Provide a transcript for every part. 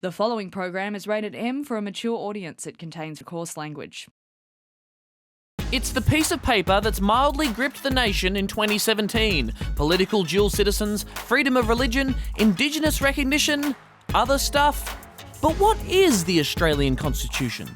The following program is rated M for a mature audience. It contains coarse language. It's the piece of paper that's mildly gripped the nation in 2017. Political dual citizens, freedom of religion, Indigenous recognition, other stuff. But what is the Australian Constitution?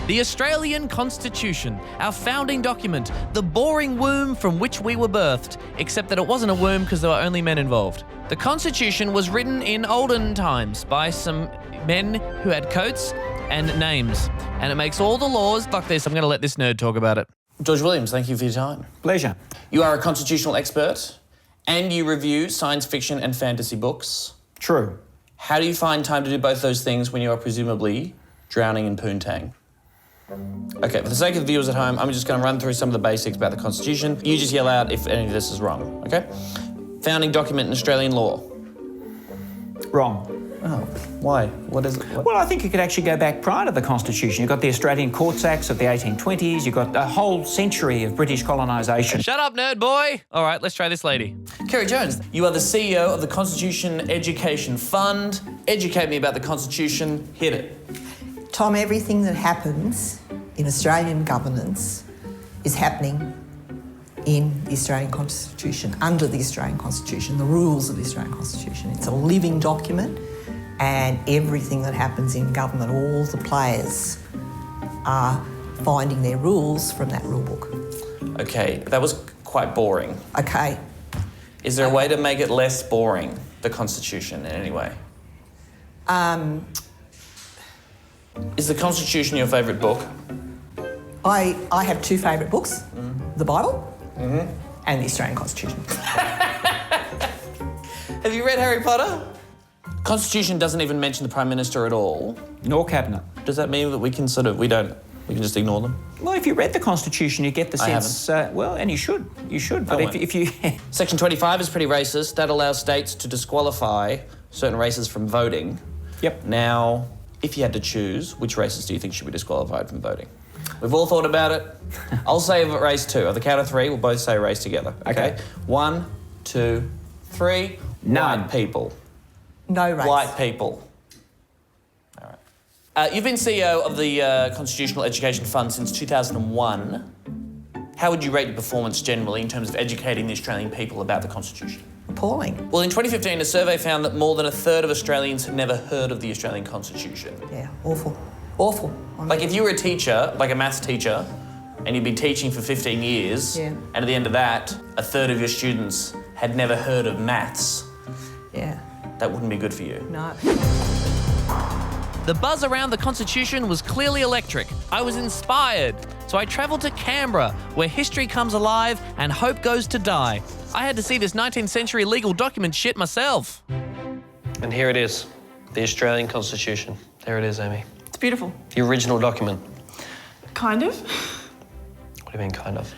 The Australian Constitution, our founding document, the boring womb from which we were birthed, except that it wasn't a womb because there were only men involved. The Constitution was written in olden times by some men who had coats and names, and it makes all the laws. Fuck this, I'm going to let this nerd talk about it. George Williams, thank you for your time. Pleasure. You are a constitutional expert, and you review science fiction and fantasy books. True. How do you find time to do both those things when you are presumably drowning in poontang? Okay, for the sake of the viewers at home, I'm just going to run through some of the basics about the Constitution. You just yell out if any of this is wrong, okay? Founding document in Australian law. Wrong. Oh, why? What is it? What? Well, I think you could actually go back prior to the Constitution. You've got the Australian Courts Acts of the 1820s. You've got a whole century of British colonisation. Shut up, nerd boy! All right, let's try this lady. Kerry Jones, you are the CEO of the Constitution Education Fund. Educate me about the Constitution. Hit it. Tom, everything that happens in Australian governance is happening in the Australian Constitution, under the Australian Constitution, the rules of the Australian Constitution. It's a living document, and everything that happens in government, all the players are finding their rules from that rule book. Okay, that was quite boring. Okay. Is there a way to make it less boring, the Constitution, in any way? Is the Constitution your favourite book? I have two favourite books, the Bible and the Australian Constitution. Have you read Harry Potter? Constitution doesn't even mention the Prime Minister at all. Nor Cabinet. Does that mean that we can we can just ignore them? Well, if you read the Constitution, you get the sense... well, and you should. You should. But if you... Section 25 is pretty racist. That allows states to disqualify certain races from voting. Yep. Now, if you had to choose, which races do you think should be disqualified from voting? We've all thought about it. I'll say race two. On the count of three, we'll both say race together. Okay? 1, 2, 3. None. White people. No race. White people. All right. You've been CEO of the Constitutional Education Fund since 2001. How would you rate your performance generally in terms of educating the Australian people about the Constitution? Appalling. Well, in 2015, a survey found that more than a third of Australians had never heard of the Australian Constitution. Yeah, awful. Awful. Like, if you were a teacher, like a maths teacher, and you'd been teaching for 15 years, Yeah. and at the end of that, a third of your students had never heard of maths, Yeah, that wouldn't be good for you. no. The buzz around the Constitution was clearly electric. I was inspired. So I travelled to Canberra, where history comes alive and hope goes to die. I had to see this 19th century legal document shit myself. And here it is, the Australian Constitution. There it is, Amy. It's beautiful. The original document. Kind of. What do you mean, kind of?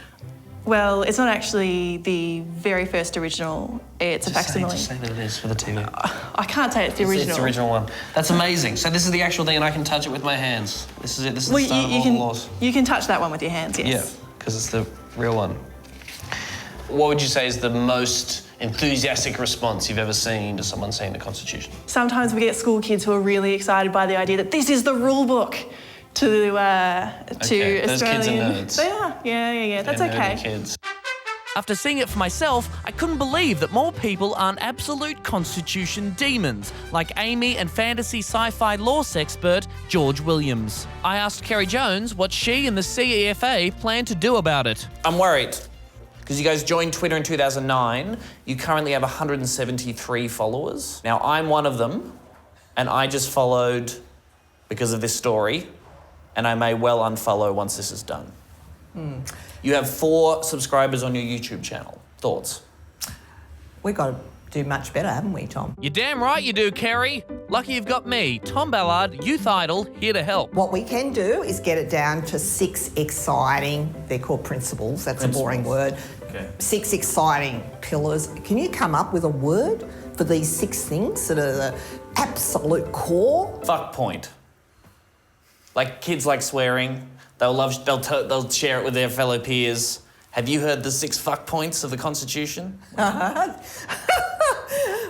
Well, it's not actually the very first original. It's a facsimile. Just say that it is for the TV. I can't say it's the original. It's the original one. That's amazing. So this is the actual thing and I can touch it with my hands. This is it. This is the start of all the laws. You can touch that one with your hands, yes. Yeah, because it's the real one. What would you say is the most enthusiastic response you've ever seen to someone seeing the Constitution? Sometimes we get school kids who are really excited by the idea that this is the rule book to Okay, Australian... those kids are nerds. They are, yeah. That's They're okay. nerdy kids. After seeing it for myself, I couldn't believe that more people aren't absolute Constitution demons, like Amy and fantasy sci-fi law expert George Williams. I asked Kerry Jones what she and the CEFA plan to do about it. I'm worried, because you guys joined Twitter in 2009. You currently have 173 followers. Now, I'm one of them, and I just followed because of this story, and I may well unfollow once this is done. You have 4 subscribers on your YouTube channel. Thoughts? We've got to do much better, haven't we, Tom? You're damn right you do, Kerry. Lucky you've got me, Tom Ballard, youth idol, here to help. What we can do is get it down to 6 exciting, they're called principles, that's a boring word. Okay. 6 exciting pillars. Can you come up with a word for these 6 things that are the absolute core? Fuck point. Like, kids like swearing. They'll share it with their fellow peers. Have you heard the 6 fuck points of the Constitution?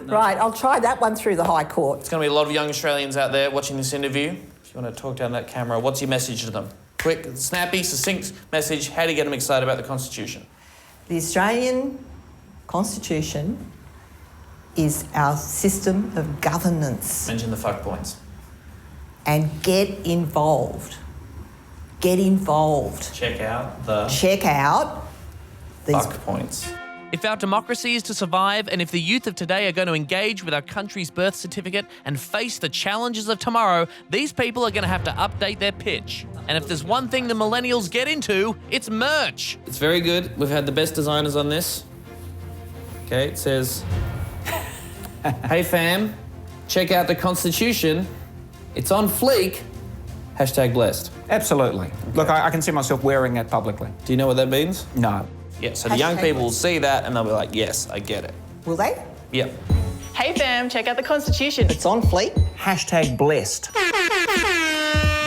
Right, I'll try that one through the High Court. There's going to be a lot of young Australians out there watching this interview. If you want to talk down that camera, what's your message to them? Quick, snappy, succinct message. How do you get them excited about the Constitution? The Australian Constitution is our system of governance. Mention the fuck points. And get involved. Get involved. Check out the Check out these fuck points. If our democracy is to survive, and if the youth of today are going to engage with our country's birth certificate and face the challenges of tomorrow, these people are going to have to update their pitch. And if there's one thing the millennials get into, it's merch. It's very good. We've had the best designers on this. Okay, it says, hey fam, check out the Constitution. It's on fleek. Hashtag blessed. Absolutely. Look, I can see myself wearing that publicly. Do you know what that means? No. Yeah, so the young Hashtag people will blessed. see that and they'll be like, yes, I get it. Will they? Yep. Hey fam, check out the Constitution. It's on fleek. Hashtag blessed.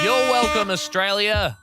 You're welcome, Australia.